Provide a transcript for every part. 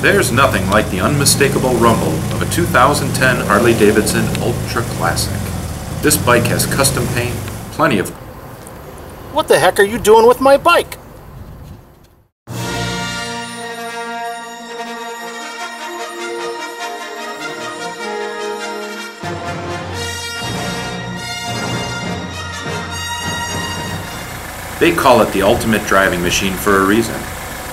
There's nothing like the unmistakable rumble of a 2010 Harley-Davidson Ultra Classic. This bike has custom paint, plenty of... What the heck are you doing with my bike? They call it the ultimate driving machine for a reason.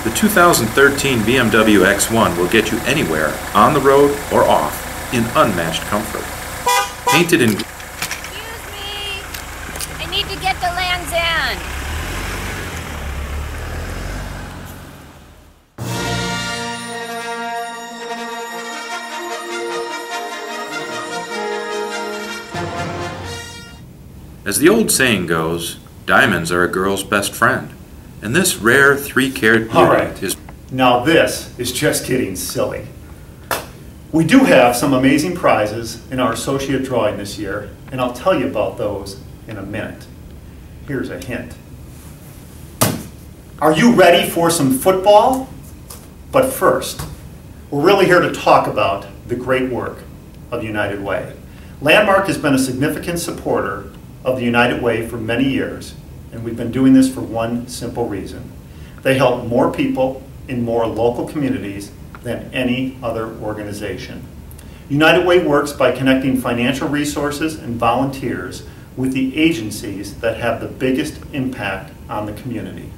The 2013 BMW X1 will get you anywhere, on the road or off, in unmatched comfort. Painted in... Excuse me! I need to get to Land's End. As the old saying goes, diamonds are a girl's best friend. And this rare 3-carat beauty is... Now this is just getting silly. We do have some amazing prizes in our associate drawing this year, and I'll tell you about those in a minute. Here's a hint. Are you ready for some football? But first, we're really here to talk about the great work of United Way. Landmark has been a significant supporter of the United Way for many years, and we've been doing this for one simple reason. They help more people in more local communities than any other organization. United Way works by connecting financial resources and volunteers with the agencies that have the biggest impact on the community.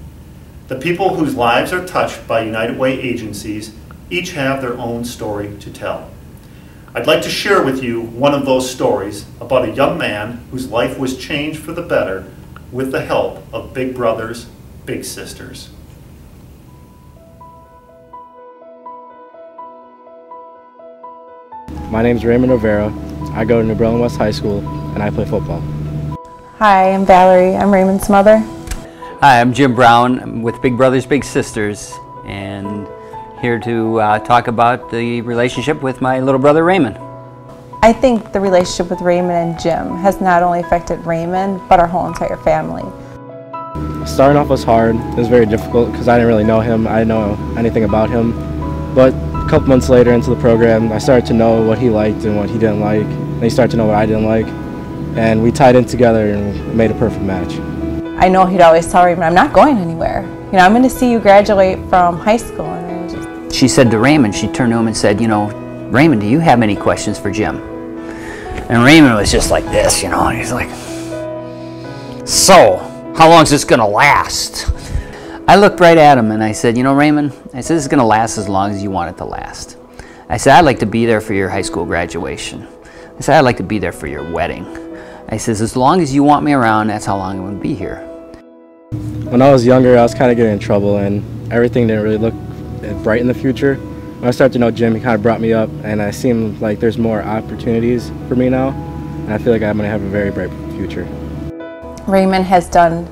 The people whose lives are touched by United Way agencies each have their own story to tell. I'd like to share with you one of those stories about a young man whose life was changed for the better with the help of Big Brothers, Big Sisters. My name is Raymond Rivera. I go to New Berlin West High School and I play football. Hi, I'm Valerie. I'm Raymond's mother. Hi, I'm Jim Brown. I'm with Big Brothers Big Sisters and here to talk about the relationship with my little brother Raymond. I think the relationship with Raymond and Jim has not only affected Raymond, but our whole entire family. Starting off was hard. It was very difficult because I didn't really know him. I didn't know anything about him. But a couple months later into the program, I started to know what he liked and what he didn't like. And he started to know what I didn't like. And we tied in together and made a perfect match. I know he'd always tell Raymond, I'm not going anywhere. You know, I'm going to see you graduate from high school. And she said to Raymond, she turned to him and said, you know, Raymond, do you have any questions for Jim? And Raymond was just like this, you know, and he's like, so, how long is this going to last? I looked right at him and I said, you know, Raymond, I said, this is going to last as long as you want it to last. I said, I'd like to be there for your high school graduation. I said, I'd like to be there for your wedding. I said, as long as you want me around, that's how long I'm going to be here. When I was younger, I was kind of getting in trouble and everything didn't really look bright in the future. When I started to know Jim, he kind of brought me up, and I seem like there's more opportunities for me now, and I feel like I'm going to have a very bright future. Raymond has done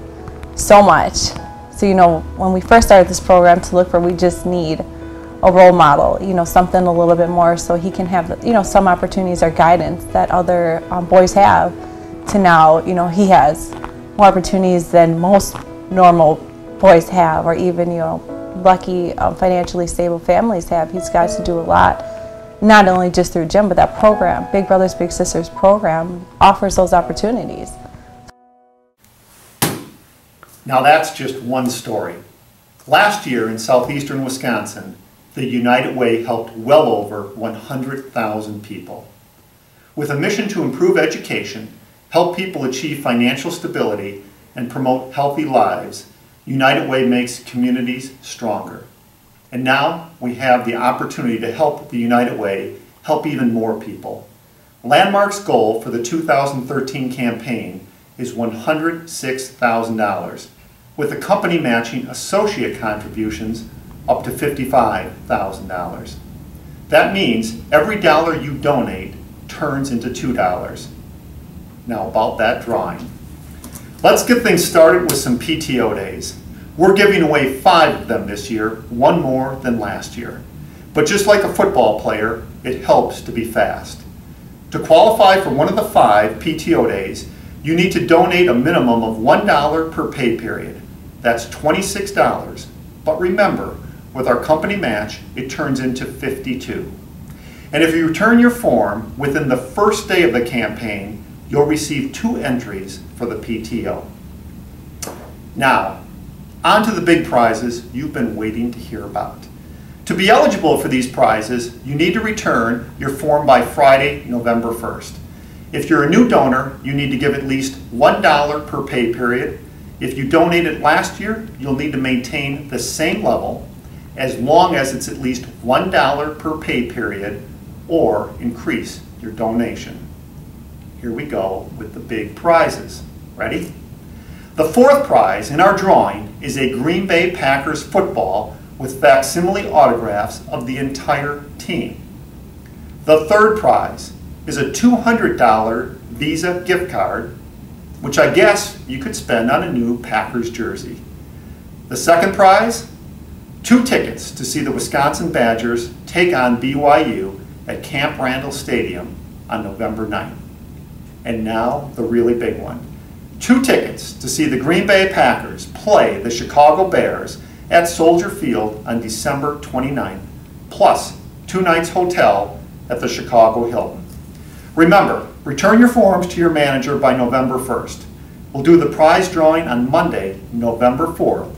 so much. So, you know, when we first started this program to look for, we just need a role model, you know, something a little bit more so he can have, you know, some opportunities or guidance that other boys have to now, you know, he has more opportunities than most normal boys have, or even, you know, lucky financially stable families have. He's got to do a lot, not only just through Jim, but that program, Big Brothers Big Sisters program, offers those opportunities. Now that's just one story. Last year in southeastern Wisconsin, the United Way helped well over 100,000 people. With a mission to improve education, help people achieve financial stability, and promote healthy lives, United Way makes communities stronger. And now we have the opportunity to help the United Way help even more people. Landmark's goal for the 2013 campaign is $106,000, with the company matching associate contributions up to $55,000. That means every dollar you donate turns into $2. Now about that drawing. Let's get things started with some PTO days. We're giving away 5 of them this year, one more than last year. But just like a football player, it helps to be fast. To qualify for one of the 5 PTO days, you need to donate a minimum of $1 per pay period. That's $26. But remember, with our company match, it turns into 52. And if you return your form within the first day of the campaign, you'll receive 2 entries for the PTO. Now, on to the big prizes you've been waiting to hear about. To be eligible for these prizes, you need to return your form by Friday, November 1st. If you're a new donor, you need to give at least $1 per pay period. If you donated last year, you'll need to maintain the same level as long as it's at least $1 per pay period or increase your donation. Here we go with the big prizes. Ready? The 4th prize in our drawing is a Green Bay Packers football with facsimile autographs of the entire team. The 3rd prize is a $200 Visa gift card, which I guess you could spend on a new Packers jersey. The 2nd prize, 2 tickets to see the Wisconsin Badgers take on BYU at Camp Randall Stadium on November 9th. And now the really big one. 2 tickets to see the Green Bay Packers play the Chicago Bears at Soldier Field on December 29th, plus 2 nights hotel at the Chicago Hilton. Remember, return your forms to your manager by November 1st. We'll do the prize drawing on Monday, November 4th,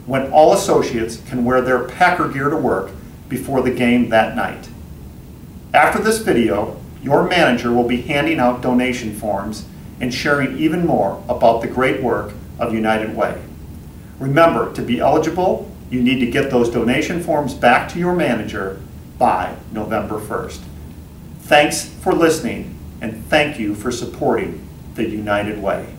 when all associates can wear their Packer gear to work before the game that night. After this video, your manager will be handing out donation forms and sharing even more about the great work of United Way. Remember, to be eligible, you need to get those donation forms back to your manager by November 1st. Thanks for listening, and thank you for supporting the United Way.